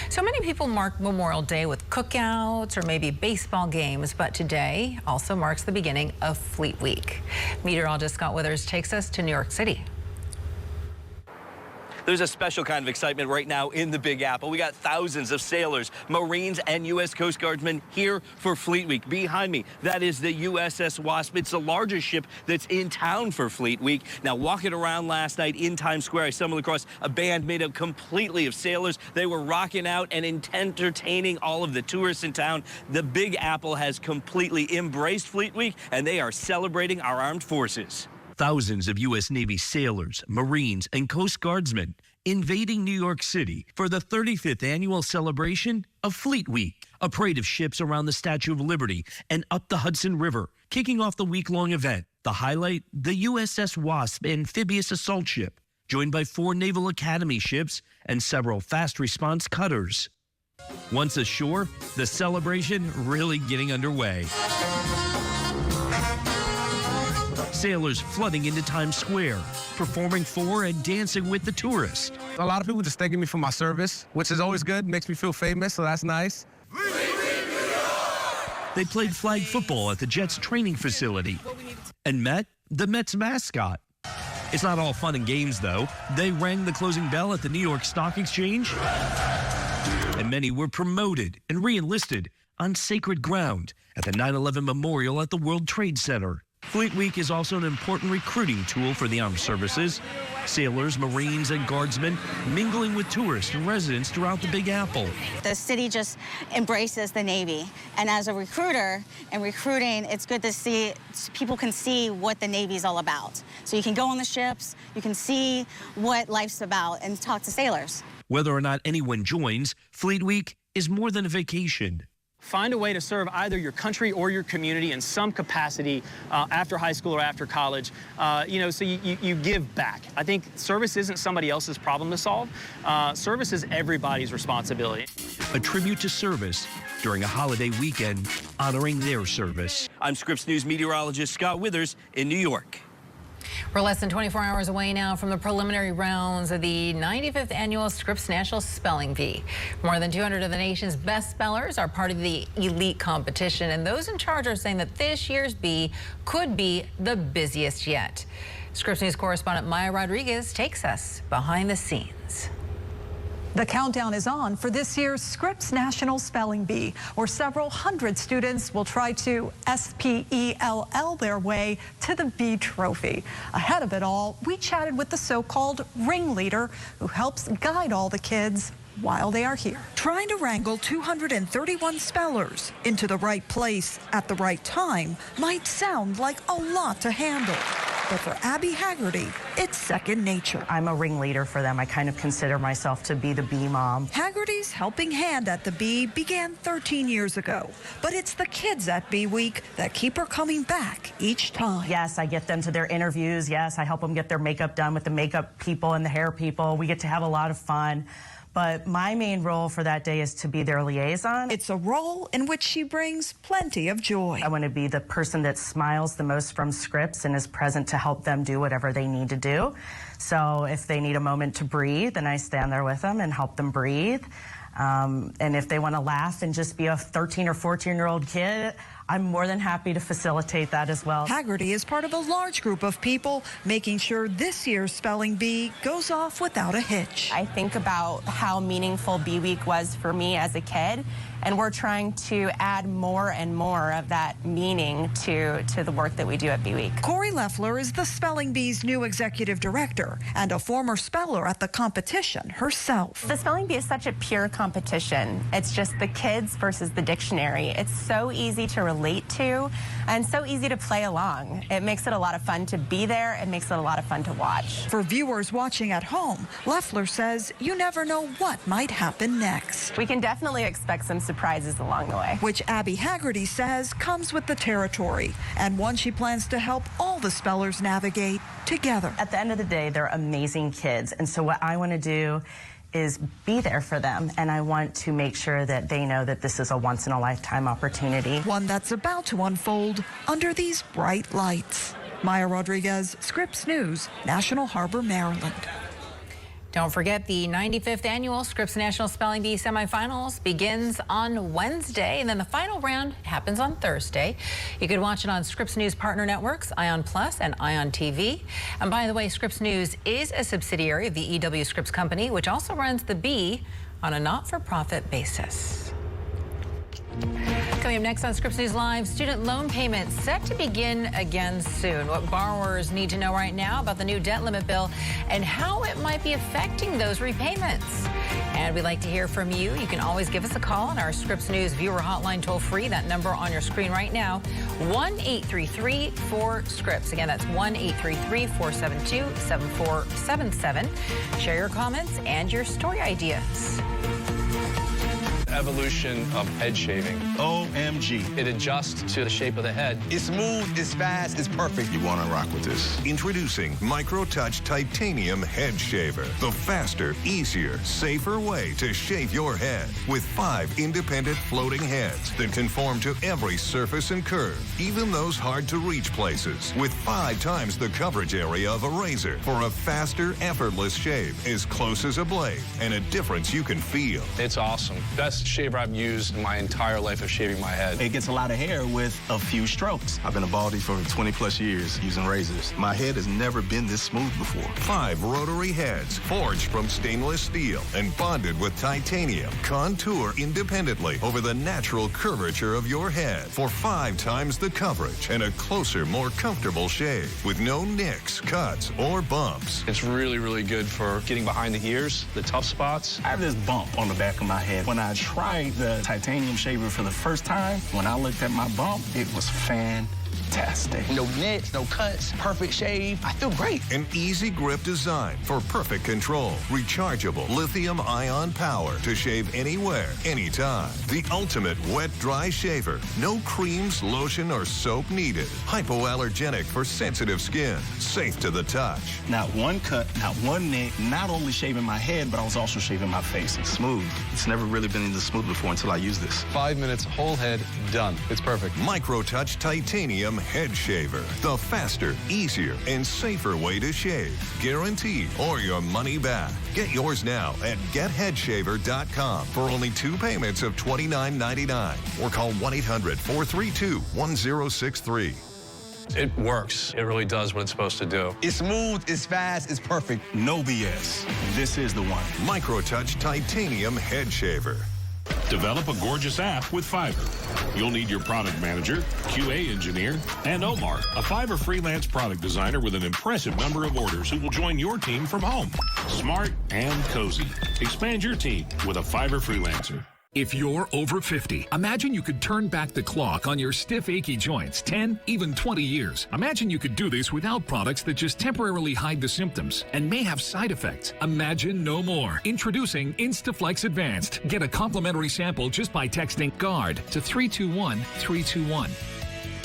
So many people mark Memorial Day with cookouts or maybe baseball games, but today also marks the beginning of Fleet Week. Meteorologist Scott Withers takes us to New York City. There's a special kind of excitement right now in the Big Apple. We got thousands of sailors, Marines, and U.S. Coast Guardsmen here for Fleet Week. Behind me, that is the USS Wasp. It's the largest ship that's in town for Fleet Week. Now, walking around last night in Times Square, I stumbled across a band made up completely of sailors. They were rocking out and entertaining all of the tourists in town. The Big Apple has completely embraced Fleet Week, and they are celebrating our armed forces. Thousands of U.S. Navy sailors, Marines, and Coast Guardsmen invading New York City for the 35th annual celebration of Fleet Week, a parade of ships around the Statue of Liberty and up the Hudson River, kicking off the week-long event. The highlight, the USS Wasp amphibious assault ship, joined by 4 Naval Academy ships and several fast response cutters. Once ashore, the celebration really getting underway. Sailors flooding into Times Square, performing for and dancing with the tourists. A lot of people just thanking me for my service, which is always good, makes me feel famous, so that's nice. They played flag football at the Jets training facility and met the Mets mascot. It's not all fun and games, though. They rang the closing bell at the New York Stock Exchange, and many were promoted and re-enlisted on sacred ground at the 9/11 Memorial at the World Trade Center. Fleet Week is also an important recruiting tool for the armed services. Sailors, Marines, and Guardsmen mingling with tourists and residents throughout the Big Apple. The city just embraces the Navy. And as a recruiter and recruiting, it's good to see people can see what the Navy's all about. So you can go on the ships, you can see what life's about and talk to sailors. Whether or not anyone joins, Fleet Week is more than a vacation. Find a way to serve either your country or your community in some capacity after high school or after college, so you give back. I think service isn't somebody else's problem to solve. Service is everybody's responsibility. A tribute to service during a holiday weekend honoring their service. I'm Scripps News meteorologist Scott Withers in New York. We're less than 24 hours away now from the preliminary rounds of the 95th annual Scripps National Spelling Bee. More than 200 of the nation's best spellers are part of the elite competition, and those in charge are saying that this year's bee could be the busiest yet. Scripps News correspondent Maya Rodriguez takes us behind the scenes. The countdown is on for this year's Scripps National Spelling Bee, where several hundred students will try to spell their way to the Bee Trophy. Ahead of it all, we chatted with the so-called ringleader who helps guide all the kids while they are here. Trying to wrangle 231 spellers into the right place at the right time might sound like a lot to handle. But for Abby Haggerty, it's second nature. I'm a ringleader for them. I kind of consider myself to be the bee mom. Haggerty's helping hand at the Bee began 13 years ago. But it's the kids at Bee Week that keep her coming back each time. Yes, I get them to their interviews. Yes, I help them get their makeup done with the makeup people and the hair people. We get to have a lot of fun. But my main role for that day is to be their liaison. It's a role in which she brings plenty of joy. I want to be the person that smiles the most from Scripps and is present to help them do whatever they need to do. So if they need a moment to breathe, then I stand there with them and help them breathe. And if they want to laugh and just be a 13 or 14-year-old kid, I'm more than happy to facilitate that as well. Haggerty is part of a large group of people making sure this year's spelling bee goes off without a hitch. I think about how meaningful Bee Week was for me as a kid, and we're trying to add more and more of that meaning to the work that we do at Bee Week. Corey Leffler is the Spelling Bee's new executive director and a former speller at the competition herself. The Spelling Bee is such a pure competition. It's just the kids versus the dictionary. It's so easy to relate to and so easy to play along. It makes it a lot of fun to be there. It makes it a lot of fun to watch. For viewers watching at home, Leffler says you never know what might happen next. We can definitely expect some surprises along the way. Which Abby Haggerty says comes with the territory, and one she plans to help all the spellers navigate together. At the end of the day, they're amazing kids, and so what I want to do is be there for them, and I want to make sure that they know that this is a once-in-a-lifetime opportunity. One that's about to unfold under these bright lights. Maya Rodriguez, Scripps News, National Harbor, Maryland. Don't forget, the 95th annual Scripps National Spelling Bee semifinals begins on Wednesday, and then the final round happens on Thursday. You can watch it on Scripps News partner networks, Ion Plus and Ion TV. And by the way, Scripps News is a subsidiary of the E.W. Scripps Company, which also runs the Bee on a not-for-profit basis. Coming up next on Scripps News Live, student loan payments set to begin again soon. What borrowers need to know right now about the new debt limit bill and how it might be affecting those repayments. And we'd like to hear from you. You can always give us a call on our Scripps News viewer hotline toll-free. That number on your screen right now, 1-833-4-SCRIPPS. Again, that's 1-833-472-7477. Share your comments and your story ideas. Evolution of head shaving. OMG. It adjusts to the shape of the head. It's smooth, it's fast, it's perfect. You want to rock with this. Introducing Micro-Touch Titanium Head Shaver. The faster, easier, safer way to shave your head. With 5 independent floating heads that conform to every surface and curve, even those hard-to-reach places. With 5 times the coverage area of a razor for a faster, effortless shave as close as a blade and a difference you can feel. It's awesome. Best shaver I've used in my entire life of shaving my head. It gets a lot of hair with a few strokes. I've been a baldy for 20 plus years using razors. My head has never been this smooth before. 5 rotary heads forged from stainless steel and bonded with titanium. Contour independently over the natural curvature of your head for 5 times the coverage and a closer, more comfortable shave with no nicks, cuts, or bumps. It's really, really good for getting behind the ears, the tough spots. I have this bump on the back of my head. When I tried the titanium shaver for the first time, when I looked at my bump, it was fantastic. No nicks, no cuts, perfect shave. I feel great. An easy grip design for perfect control. Rechargeable lithium-ion power to shave anywhere, anytime. The ultimate wet-dry shaver. No creams, lotion, or soap needed. Hypoallergenic for sensitive skin. Safe to the touch. Not one cut, not one nick. Not only shaving my head, but I was also shaving my face. It's smooth. It's never really been this smooth before until I used this. 5 minutes, whole head, done. It's perfect. Micro-Touch Titanium Head Shaver. The faster, easier, and safer way to shave. Guaranteed or your money back. Get yours now at getheadshaver.com for only 2 payments of $29.99 or call 1-800-432-1063. It works. It really does what it's supposed to do. It's smooth, it's fast, it's perfect. No BS. This is the one. MicroTouch Titanium Head Shaver. Develop a gorgeous app with Fiverr. You'll need your product manager, QA engineer, and Omar, a Fiverr freelance product designer with an impressive number of orders who will join your team from home. Smart and cozy. Expand your team with a Fiverr freelancer. If you're over 50, imagine you could turn back the clock on your stiff, achy joints 10, even 20 years. Imagine you could do this without products that just temporarily hide the symptoms and may have side effects. Imagine no more. Introducing Instaflex Advanced. Get a complimentary sample just by texting GUARD to 321-321.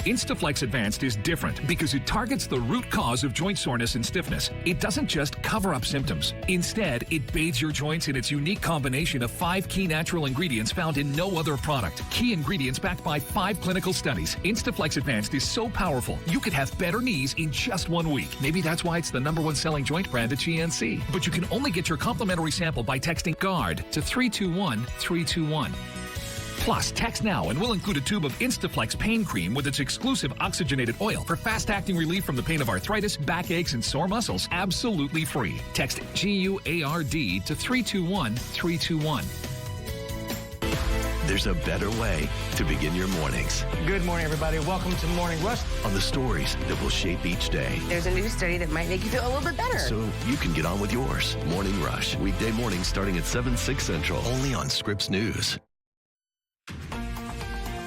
Instaflex Advanced is different because it targets the root cause of joint soreness and stiffness. It doesn't just cover up symptoms. Instead, it bathes your joints in its unique combination of 5 key natural ingredients found in no other product. Key ingredients backed by 5 clinical studies. Instaflex Advanced is so powerful, you could have better knees in just 1 week. Maybe that's why it's the #1 selling joint brand at GNC. But you can only get your complimentary sample by texting GUARD to 321-321. Plus, text now and we'll include a tube of Instaflex pain cream with its exclusive oxygenated oil for fast-acting relief from the pain of arthritis, backaches, and sore muscles, absolutely free. Text GUARD to 321-321. There's a better way to begin your mornings. Good morning, everybody. Welcome to Morning Rush. On the stories that will shape each day. There's a new study that might make you feel a little bit better. So you can get on with yours. Morning Rush. Weekday mornings starting at 7/6 Central. Only on Scripps News.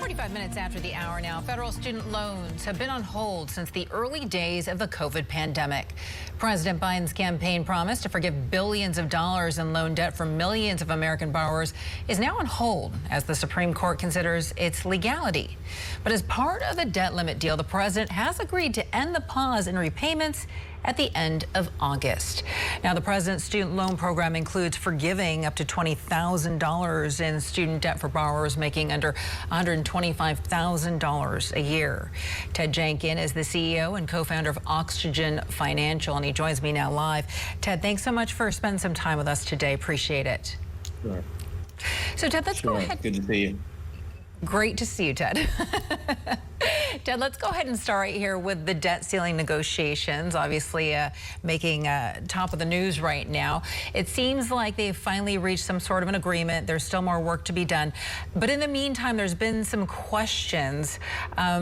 45 minutes after the hour now, federal student loans have been on hold since the early days of the COVID pandemic. President Biden's campaign promise to forgive billions of dollars in loan debt from millions of American borrowers is now on hold as the Supreme Court considers its legality. But as part of the debt limit deal, the president has agreed to end the pause in repayments at the end of August. Now, the president's student loan program includes forgiving up to $20,000 in student debt for borrowers making under $125,000 a year. Ted Jankin is the CEO and co-founder of Oxygen Financial, and he joins me now live. Ted, thanks so much for spending some time with us today. Appreciate it. Sure. So, Ted, let's go ahead. Good to see you. Great to see you, Ted. Ted, let's go ahead and start right here with the debt ceiling negotiations, obviously making top of the news right now. It seems like they've finally reached some sort of an agreement. There's still more work to be done. But in the meantime, there's been some questions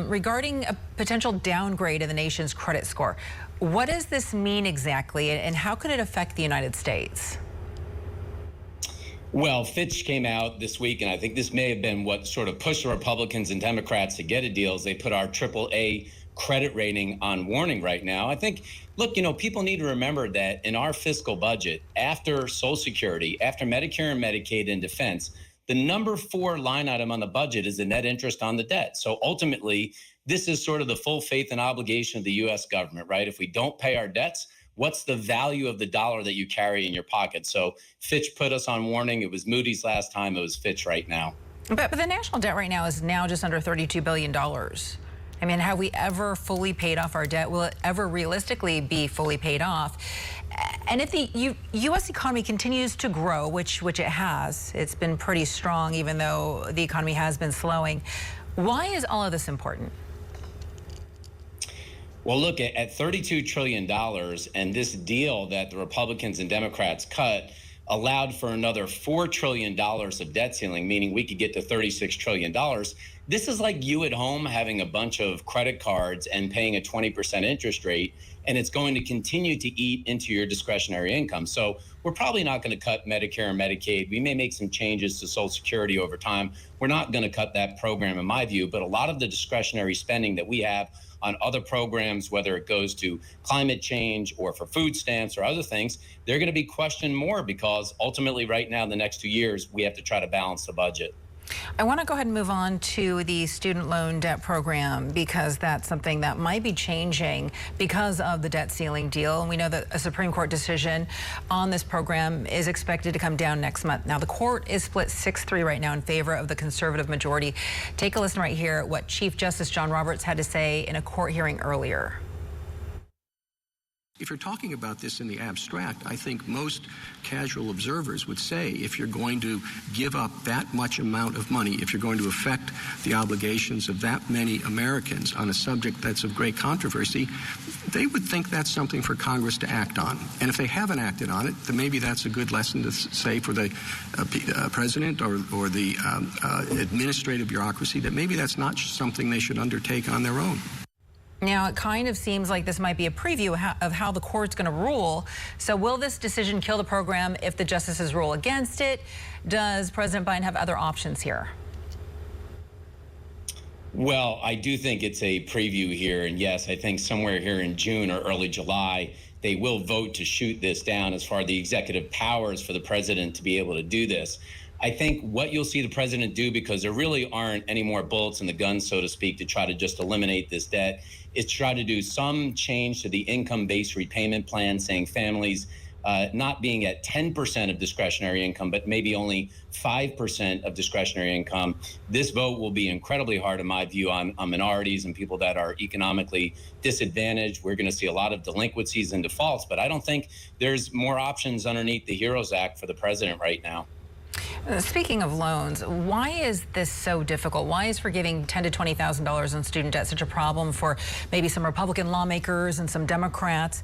regarding a potential downgrade of the nation's credit score. What does this mean exactly, and how could it affect the United States? Well, Fitch came out this week, and I think this may have been what sort of pushed the Republicans and Democrats to get a deal. Is they put our AAA credit rating on warning right now. I think, look, you know, people need to remember that in our fiscal budget, after Social Security, after Medicare and Medicaid and defense, the number 4 line item on the budget is the net interest on the debt. So ultimately, this is sort of the full faith and obligation of the U.S. government, right? If we don't pay our debts, what's the value of the dollar that you carry in your pocket? So Fitch put us on warning. It was Moody's last time. It was Fitch right now. But the national debt right now is now just under $32 billion. I mean, have we ever fully paid off our debt? Will it ever realistically be fully paid off? And if the U.S. economy continues to grow, which it has, it's been pretty strong even though the economy has been slowing, why is all of this important? Well, look, at $32 trillion, and this deal that the Republicans and Democrats cut allowed for another $4 trillion of debt ceiling, meaning we could get to $36 trillion. This is like you at home having a bunch of credit cards and paying a 20% interest rate, and it's going to continue to eat into your discretionary income. So we're probably not going to cut Medicare and Medicaid. We may make some changes to Social Security over time. We're not going to cut that program, in my view, but a lot of the discretionary spending that we have on other programs, whether it goes to climate change or for food stamps or other things, they're going to be questioned more because ultimately right now in the next 2 years, we have to try to balance the budget. I want to go ahead and move on to the student loan debt program because that's something that might be changing because of the debt ceiling deal. And we know that a Supreme Court decision on this program is expected to come down next month. Now, the court is split 6-3 right now in favor of the conservative majority. Take a listen right here at what Chief Justice John Roberts had to say in a court hearing earlier. If you're talking about this in the abstract, I think most casual observers would say if you're going to give up that much amount of money, if you're going to affect the obligations of that many Americans on a subject that's of great controversy, they would think that's something for Congress to act on. And if they haven't acted on it, then maybe that's a good lesson to say for the president or the administrative bureaucracy, that maybe that's not something they should undertake on their own. Now, it kind of seems like this might be a preview of how the court's going to rule. So will this decision kill the program if the justices rule against it? Does President Biden have other options here? Well, I do think it's a preview here. And yes, I think somewhere here in June or early July, they will vote to shoot this down as far as the executive powers for the president to be able to do this. I think what you'll see the president do, because there really aren't any more bullets in the gun, so to speak, to try to just eliminate this debt, is try to do some change to the income-based repayment plan, saying families not being at 10% of discretionary income, but maybe only 5% of discretionary income. This vote will be incredibly hard, in my view, on minorities and people that are economically disadvantaged. We're going to see a lot of delinquencies and defaults, but I don't think there's more options underneath the HEROES Act for the president right now. Speaking of loans, why is this so difficult? Why is forgiving $10,000 to $20,000 in student debt such a problem for maybe some Republican lawmakers and some Democrats,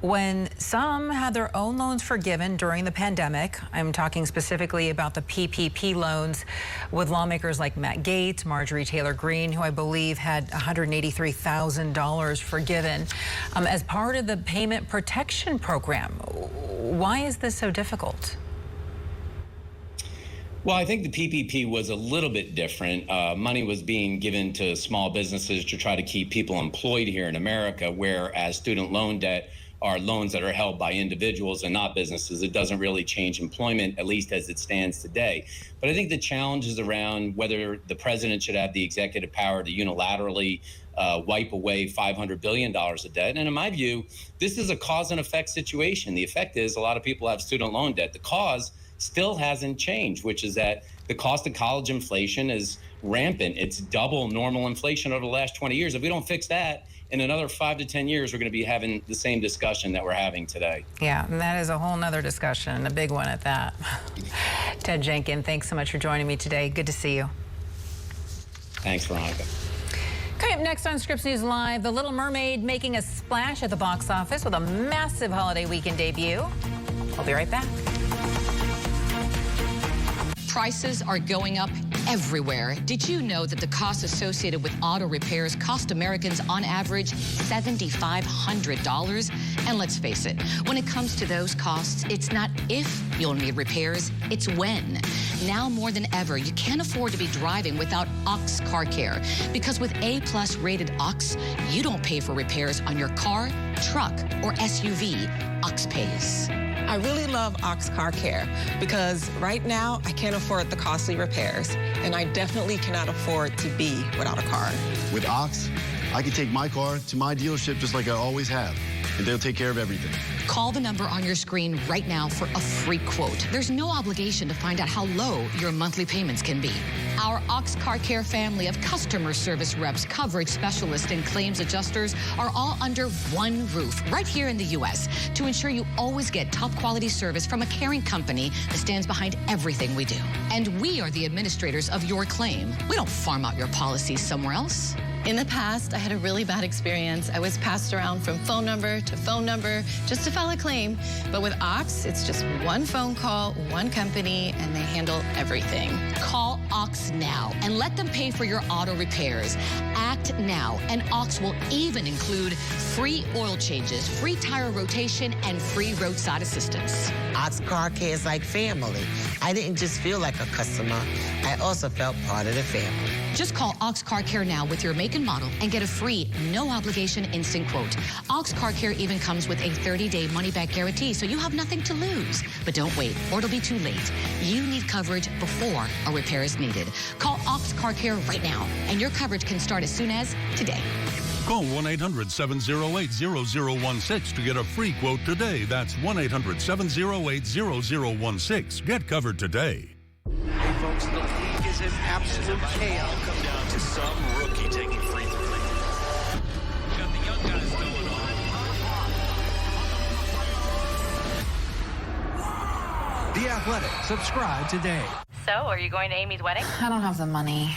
when some had their own loans forgiven during the pandemic? I'm talking specifically about the PPP loans with lawmakers like Matt Gaetz, Marjorie Taylor Greene, who I believe had $183,000 forgiven as part of the payment protection program. Why is this so difficult? Well, I think the PPP was a little bit different. Money was being given to small businesses to try to keep people employed here in America, whereas student loan debt are loans that are held by individuals and not businesses. It doesn't really change employment, at least as it stands today. But I think the challenge is around whether the president should have the executive power to unilaterally wipe away $500 billion of debt. And in my view, this is a cause and effect situation. The effect is a lot of people have student loan debt. The cause still hasn't changed, which is that the cost of college inflation is rampant. It's double normal inflation over the last 20 years. If we don't fix that, in another 5 to 10 years, we're going to be having the same discussion that we're having today. Yeah, and that is a whole nother discussion, a big one at that. Ted Jenkins, thanks so much for joining me today. Good to see you. Thanks, Veronica. Coming up next on Scripps News Live, The Little Mermaid making a splash at the box office with a massive holiday weekend debut. I'll be right back. Prices are going up everywhere. Did you know that the costs associated with auto repairs cost Americans on average $7,500? And let's face it, when it comes to those costs, it's not if you'll need repairs, it's when. Now more than ever, you can't afford to be driving without Ox Car Care, because with A+ rated Ox, you don't pay for repairs on your car, truck, or SUV. Ox pays. I really love Ox Car Care because right now I can't afford the costly repairs, and I definitely cannot afford to be without a car. With Ox, I can take my car to my dealership just like I always have, and they'll take care of everything. Call the number on your screen right now for a free quote. There's no obligation to find out how low your monthly payments can be. Our Ox Car Care family of customer service reps, coverage specialists, and claims adjusters are all under one roof right here in the U.S. to ensure you always get top quality service from a caring company that stands behind everything we do. And we are the administrators of your claim. We don't farm out your policies somewhere else. In the past, I had a really bad experience. I was passed around from phone number to phone number just to file a claim. But with Ox, it's just one phone call, one company, and they handle everything. Call Ox now and let them pay for your auto repairs. Act now, and Ox will even include free oil changes, free tire rotation, and free roadside assistance. Ox Car Care is like family. I didn't just feel like a customer. I also felt part of the family. Just call Ox Car Care now with your make and model and get a free, no-obligation instant quote. Ox Car Care even comes with a 30-day money-back guarantee, so you have nothing to lose. But don't wait, or it'll be too late. You need coverage before a repair is needed. Call Ox Car Care right now, and your coverage can start as soon as today. Call 1-800-708-0016 to get a free quote today. That's 1-800-708-0016. Get covered today. Hey, folks, the league is in absolute chaos. Come down to some rookie taking free throw. Got the young guys going on. The Athletic. Subscribe today. So, are you going to Amy's wedding? I don't have the money.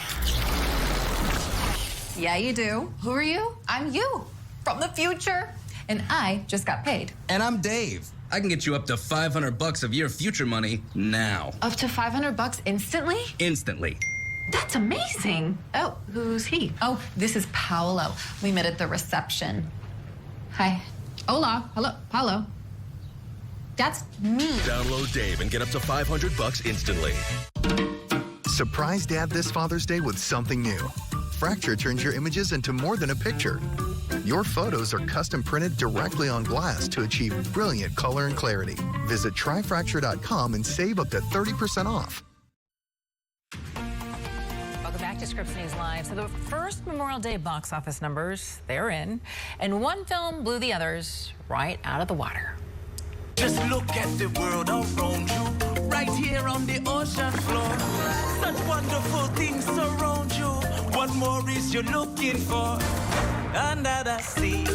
Yeah, you do. Who are you? I'm you, from the future. And I just got paid. And I'm Dave. I can get you up to $500 of your future money now. Up to $500 instantly? Instantly. That's amazing. Oh, who's he? Oh, this is Paolo. We met at the reception. Hi. Hola. Hello. Paolo. That's me. Download Dave and get up to $500 instantly. Surprise Dad this Father's Day with something new. Fracture turns your images into more than a picture. Your photos are custom printed directly on glass to achieve brilliant color and clarity. Visit tryfracture.com and save up to 30% off. Welcome back to Scripps News Live. So the first Memorial Day box office numbers, they're in. And one film blew the others right out of the water. Just look at the world around you, right here on the ocean floor. Such wonderful things surround you. What more is you looking for under the sea?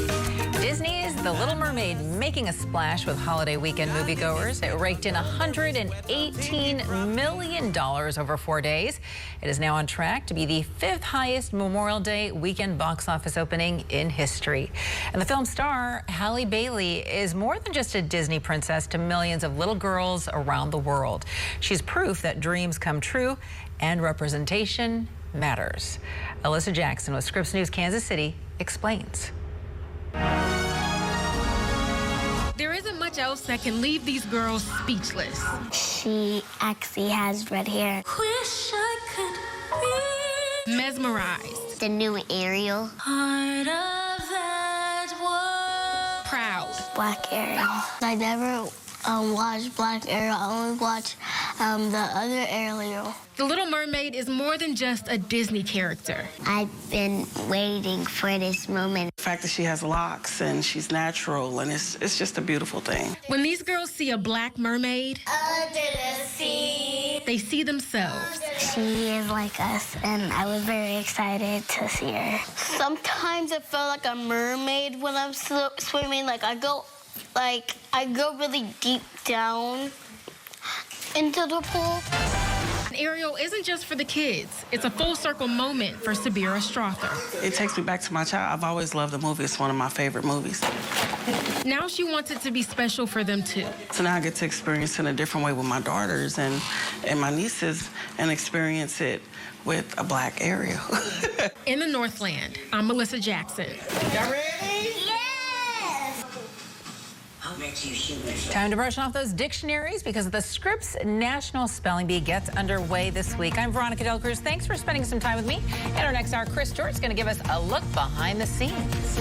Disney's The Little Mermaid making a splash with holiday weekend moviegoers. It raked in $118 million over 4 days. It is now on track to be the 5th highest Memorial Day weekend box office opening in history. And the film star, Halle Bailey, is more than just a Disney princess to millions of little girls around the world. She's proof that dreams come true and representation matters. Alyssa Jackson with Scripps News Kansas City explains. There isn't much else that can leave these girls speechless. She actually has red hair. Wish I could be mesmerized. The new Ariel. Part of that world. Proud. Black Ariel. I never watched Black Ariel. I only watched the other Ariel. The Little Mermaid is more than just a Disney character. I've been waiting for this moment. The fact that she has locks and she's natural, and it's just a beautiful thing. When these girls see a black mermaid, under the sea, they see themselves. She is like us, and I was very excited to see her. Sometimes I feel like a mermaid when I'm swimming. I go really deep down into the pool. Ariel isn't just for the kids. It's a full circle moment for Sabira Strother. It takes me back to my child. I've always loved the movie. It's one of my favorite movies. Now she wants it to be special for them too. So now I get to experience it in a different way with my daughters and my nieces and experience it with a black Ariel. In the Northland, I'm Melissa Jackson. Y'all ready? Time to brush off those dictionaries because the Scripps National Spelling Bee gets underway this week. I'm Veronica Cruz. Thanks for spending some time with me. In our next hour, Chris Stewart's going to give us a look behind the scenes.